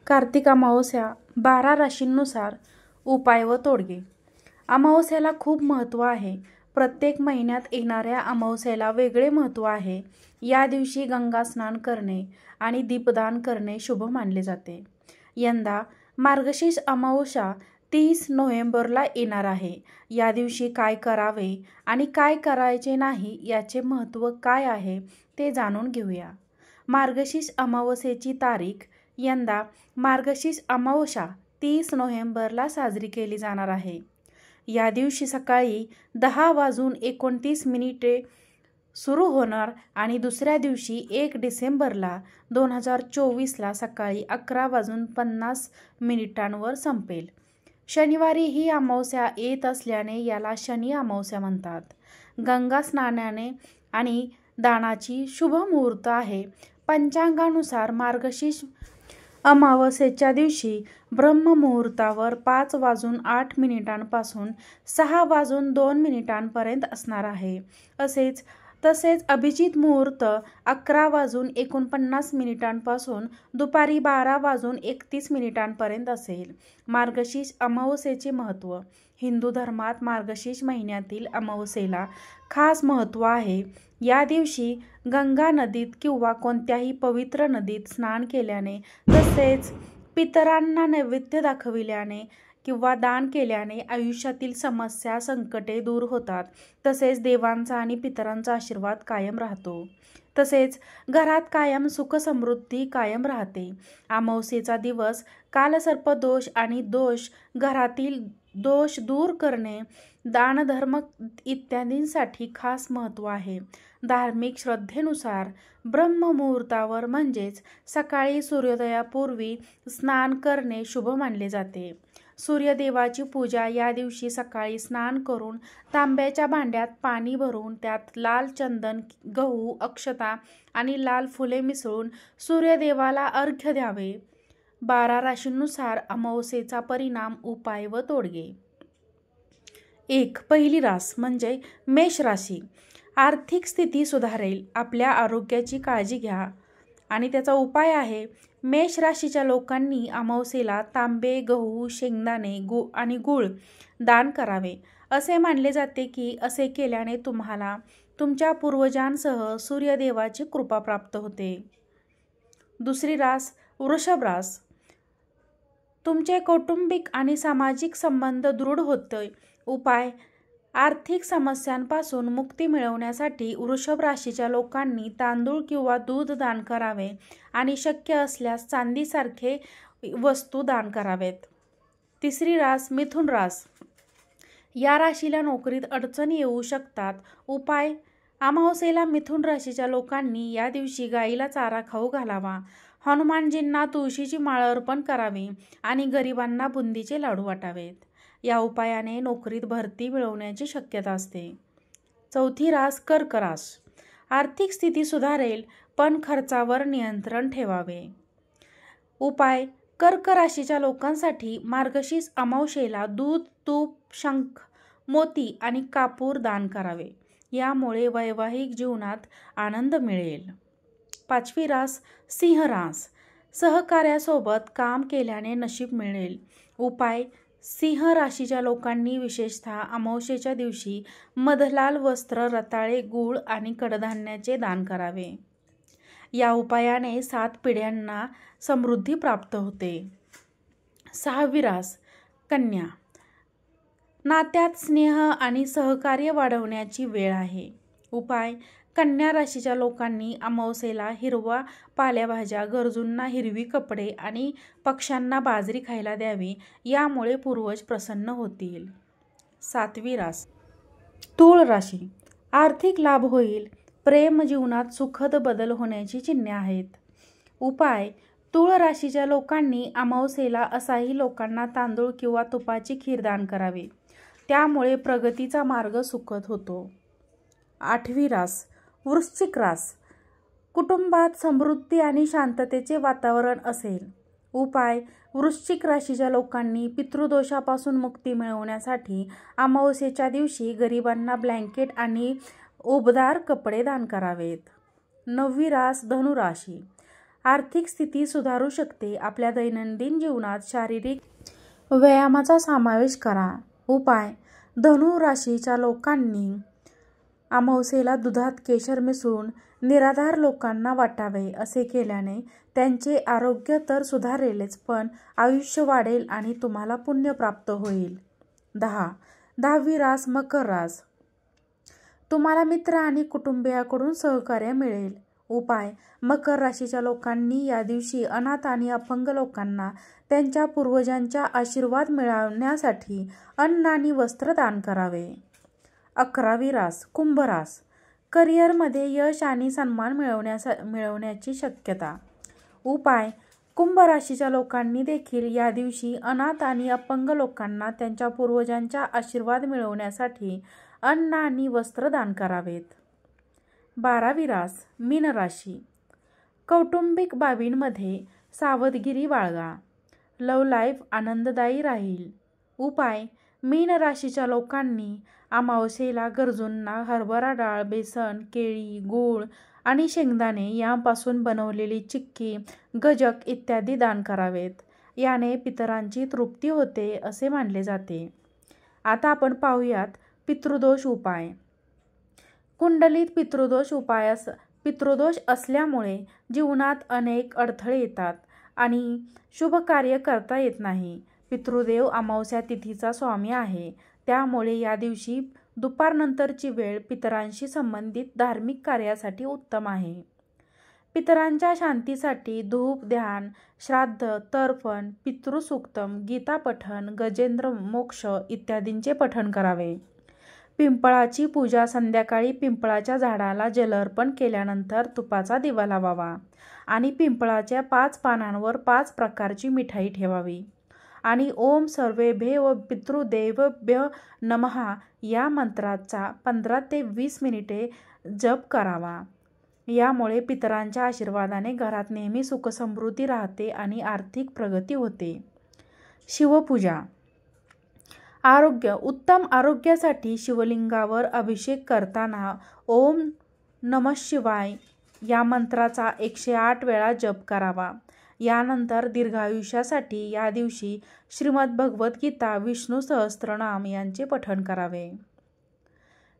कार्तिक अमावस्या 12 राशींनुसार उपाय व तोडगे. अमावस्याला खूप महत्त्व आहे. प्रत्येक महिन्यात येणाऱ्या अमावस्येला वेगळे महत्त्व आहे. या दिवशी गंगा स्नान करणे आणि दीपदान करणे शुभ मानले जाते. यंदा मार्गशीर्ष अमावस्या 30 नोव्हेंबरला येणार आहे. या दिवशी काय करावे आणि काय करायचे नाही याचे महत्त्व काय आहे ते जाणून घेऊया. मार्गशीर्ष अमावस्येची तारीख. यंदा मार्गशीर्ष अमावस्या 30 नोव्हेंबरला साजरी केली जाणार आहे. या दिवशी सकाळी 10:29 सुरू होणार आणि दुसऱ्या दिवशी 1 डिसेंबरला 2024ला सकाळी 11:50 संपेल. शनिवारी ही अमावस्या येत असल्याने याला शनी अमावस्या म्हणतात. गंगा स्नानाने आणि दानाची शुभ मुहूर्त आहे. पंचांगानुसार मार्गशीर्ष अमावस्येच्या दिवशी ब्रह्ममुहूर्तावर 5:08 पासून 6:02 असणार आहे. तसेच अभिजित मुहूर्त 11:49 पासून दुपारी 12:31 असेल. मार्गशीर्ष अमावस्येचे महत्त्व. हिंदू धर्मात मार्गशीर्ष महिन्यातील अमावस्येला खास महत्त्व आहे. या दिवशी गंगा नदीत किंवा कोणत्याही पवित्र नदीत स्नान केल्याने तसेच पितरांना नैवेद्य दाखविल्याने किंवा दान केल्याने आयुष्यातील समस्या संकटे दूर होतात. तसेच देवांचा आणि पितरांचा आशीर्वाद कायम राहतो. तसेच घरात कायम सुख समृद्धी कायम राहते. अमावस्येचा दिवस कालसर्पदोष आणि घरातील दोष दूर करणे, दानधर्म इत्यादींसाठी खास महत्त्व आहे. धार्मिक श्रद्धेनुसार ब्रह्ममुहूर्तावर म्हणजेच सकाळी सूर्योदयापूर्वी स्नान करणे शुभ मानले जाते. सूर्यदेवाची पूजा. या दिवशी सकाळी स्नान करून तांब्याच्या भांड्यात पाणी भरून त्यात लाल चंदन, गहू, अक्षता आणि लाल फुले मिसळून सूर्यदेवाला अर्घ्य द्यावे. 12 राशींनुसार अमावस्येचा परिणाम, उपाय व तोडगे. 1. पहिली रास म्हणजे मेष राशी. आर्थिक स्थिती सुधारेल. आपल्या आरोग्याची काळजी घ्या आणि त्याचा उपाय आहे. मेष राशीच्या लोकांनी अमावस्येला तांबे, गहू, शेंगदाणे आणि गूळ दान करावे. असे मानले जाते की असे केल्याने तुम्हाला तुमच्या पूर्वजांसह सूर्यदेवाची कृपा प्राप्त होते. दुसरी रास वृषभ रास. तुमचे कौटुंबिक आणि सामाजिक संबंध दृढ होते. उपाय. आर्थिक समस्यांपासून मुक्ती मिळवण्यासाठी वृषभ राशीच्या लोकांनी तांदूळ किंवा दूध दान करावे आणि शक्य असल्यास चांदीसारखे वस्तू दान करावेत. तिसरी रास मिथुन रास. या राशीला नोकरीत अडचणी येऊ शकतात. उपाय. अमावस्येला मिथुन राशीच्या लोकांनी या दिवशी गाईला चारा खाऊ घालावा, हनुमानजींना तुळशीची माळ अर्पण करावी आणि गरिबांना बुंदीचे लाडू वाटावेत. या उपायाने नोकरीत भरती मिळवण्याची शक्यता असते. चौथी रास कर्क रास. आर्थिक स्थिती सुधारेल पण खर्चावर नियंत्रण ठेवावे. उपाय. कर्क राशीच्या लोकांसाठी मार्गशीर्ष अमावस्येला दूध, तूप, शंख, मोती आणि कापूर दान करावे. यामुळे वैवाहिक जीवनात आनंद मिळेल. 5वी रास सिंह रास. सहकार्यासोबत काम केल्याने नशीब मिळेल. उपाय. सिंह राशीच्या लोकांनी विशेषतः अमावस्येच्या दिवशी मधलाल वस्त्र, रताळे, गूळ आणि कडधान्याचे दान करावे. या उपायाने 7 पिढ्यांना समृद्धी प्राप्त होते. 6वी रास कन्या. नात्यात स्नेह आणि सहकार्य वाढवण्याची वेळ आहे. उपाय. कन्या राशीच्या लोकांनी अमावस्येला हिरवा पालेभाज्या, गरजूंना हिरवी कपडे आणि पक्ष्यांना बाजरी खायला द्यावी. यामुळे पूर्वज प्रसन्न होतील. 7वी रास तूळ राशी. आर्थिक लाभ होईल. प्रेम जीवनात सुखद बदल होण्याची चिन्हे आहेत. उपाय. तूळ राशीच्या लोकांनी अमावस्येला असाही लोकांना तांदूळ किंवा तुपाची खीर दान करावी. त्यामुळे प्रगतीचा मार्ग सुखद होतो. 8वी रास वृश्चिक रास. कुटुंबात समृद्धी आणि शांततेचे वातावरण असेल. उपाय. वृश्चिक राशीच्या लोकांनी पितृदोषापासून मुक्ती मिळवण्यासाठी अमावस्येच्या दिवशी गरिबांना ब्लँकेट आणि उबदार कपडे दान करावेत. 9वी रास धनु राशी. आर्थिक स्थिती सुधारू शकते. आपल्या दैनंदिन जीवनात शारीरिक व्यायामाचा समावेश करा. उपाय: धनु राशीच्या लोकांनी अमावास्येला दुधात केशर मिसळून निराधार लोकांना वाटावे. असे केल्याने त्यांचे आरोग्य तर सुधारेलच, पण आयुष्य वाढेल आणि तुम्हाला पुण्य प्राप्त होईल. 10वी रास मकर रास. तुम्हाला मित्र आणि कुटुंबियाकडून सहकार्य मिळेल. उपाय: मकर राशीच्या लोकांनी या दिवशी अनाथ आणि अपंग लोकांना त्यांच्या पूर्वजांचा आशीर्वाद मिळवण्यासाठी अन्न आणि वस्त्र दान करावे. 11वी रास कुंभ रास. करिअरमध्ये यश आणि सन्मान मिळवण्याची शक्यता. उपाय: कुंभ राशीच्या लोकांनी देखील या दिवशी अनाथ आणि अपंग लोकांना त्यांच्या पूर्वजांचा आशीर्वाद मिळवण्यासाठी अन्न आणि वस्त्र दान करावेत. 12वी रास मीन राशी. कौटुंबिक बाबींमध्ये सावधगिरी बाळगा. लव्ह लाईफ आनंददायी राहील. उपाय: मीन राशीच्या लोकांनी अमावास्येला गरजूंना हरभरा डाळ, बेसन, केळी, गूळ आणि शेंगदाणे यांपासून बनवलेली चिक्की, गजक इत्यादी दान करावेत. याने पितरांची तृप्ती होते असे मानले जाते. आता आपण पाहूयात पितृदोष उपाय. कुंडलीत पितृदोष असल्यामुळे जीवनात अनेक अडथळे येतात आणि शुभ कार्य करता येत नाही. पितृदेव अमावास्या तिथीचा स्वामी आहे. त्यामुळे या दिवशी दुपारनंतरची वेळ पितरांशी संबंधित धार्मिक कार्यासाठी उत्तम आहे. पितरांच्या शांतीसाठी धूप, ध्यान, श्राद्ध, तर्पण, पितृसूक्तम, गीता पठण, गजेंद्र मोक्ष इत्यादींचे पठण करावे. पिंपळाची पूजा. संध्याकाळी पिंपळाच्या झाडाला जल अर्पण केल्यानंतर तुपाचा दिवा लावावा आणि पिंपळाच्या 5 पानांवर 5 प्रकारची मिठाई ठेवावी आणि ओम सर्वेभ्यो पितृदेवेभ्यो नमः या मंत्राचा 15 ते 20 मिनिटे जप करावा. यामुळे पितरांच्या आशीर्वादाने घरात नेहमी सुखसमृद्धी राहते आणि आर्थिक प्रगती होते. शिवपूजा. आरोग्य. उत्तम आरोग्यासाठी शिवलिंगावर अभिषेक करताना ओम नमः शिवाय या मंत्राचा 108 वेळा जप करावा. यानंतर दीर्घायुष्यासाठी या दिवशी श्रीमद भगवद्गीता, विष्णू सहस्त्रनाम यांचे पठण करावे.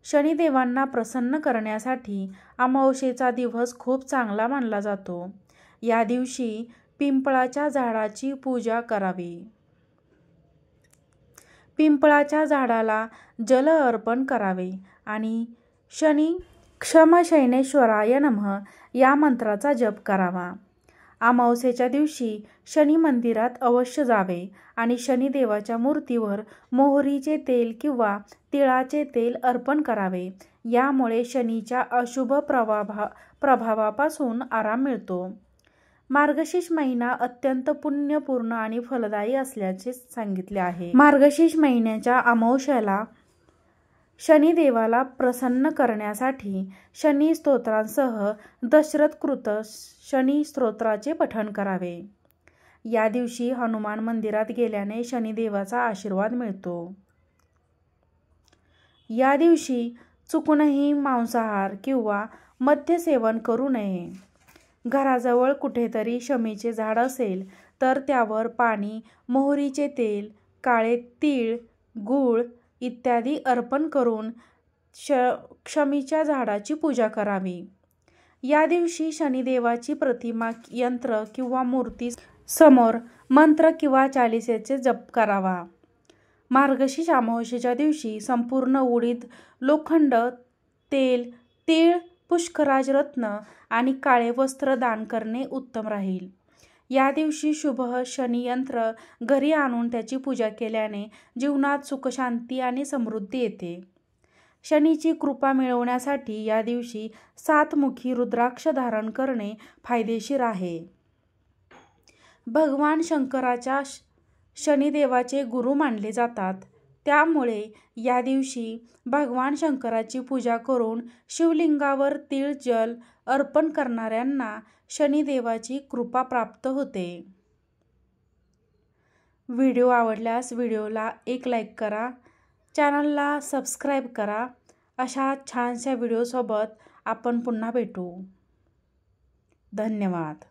शनिदेवांना प्रसन्न करण्यासाठी अमावास्येचा दिवस खूप चांगला मानला जातो. या दिवशी पिंपळाच्या झाडाची पूजा करावी. पिंपळाच्या झाडाला जल अर्पण करावे आणि क्षम शनैश्वराय नमः या मंत्राचा जप करावा. अमावास्येच्या दिवशी शनी मंदिरात अवश्य जावे आणि शनिदेवाच्या मूर्तीवर मोहरीचे तेल किंवा तिळाचे तेल अर्पण करावे. यामुळे शनीच्या अशुभ प्रभावापासून आराम मिळतो. मार्गशीर्ष महिना अत्यंत पुण्यपूर्ण आणि फलदायी असल्याचे सांगितले आहे. मार्गशीर्ष महिन्याच्या अमावास्येला शनिदेवाला प्रसन्न करण्यासाठी शनी स्तोत्रांसह दशरथकृत शनी स्तोत्राचे पठण करावे. या दिवशी हनुमान मंदिरात गेल्याने शनिदेवाचा आशीर्वाद मिळतो. या दिवशी चुकूनही मांसाहार किंवा मद्य सेवन करू नये. घराजवळ कुठेतरी शमीचे झाड असेल तर त्यावर पाणी, मोहरीचे तेल, काळे तीळ, गूळ इत्यादी अर्पण करून शमीच्या झाडाची पूजा करावी. या दिवशी शनिदेवाची प्रतिमा, यंत्र किंवा मूर्ती समोर मंत्र किंवा चालीसेचे जप करावा. मार्गशीर्ष अमावास्येच्या दिवशी संपूर्ण उडीद, लोखंड, तेल, तीळ, पुष्कराज रत्न आणि काळे वस्त्र दान करणे उत्तम राहील. या दिवशी शुभ शनी यंत्र घरी आणून त्याची पूजा केल्याने जीवनात सुख, शांती आणि समृद्धी येते. शनीची कृपा मिळवण्यासाठी या दिवशी 7 मुखी रुद्राक्ष धारण करणे फायदेशीर आहे. भगवान शंकराच्या शनिदेवाचे गुरु मानले जातात. त्यामुळे या दिवशी भगवान शंकराची पूजा करून शिवलिंगावर तीळ जल अर्पण करणाऱ्यांना शनिदेवाची कृपा प्राप्त होते. व्हिडिओ आवडल्यास व्हिडिओला एक लाईक करा, चॅनलला सबस्क्राईब करा. अशा छानशा व्हिडिओसोबत आपण पुन्हा भेटू. धन्यवाद.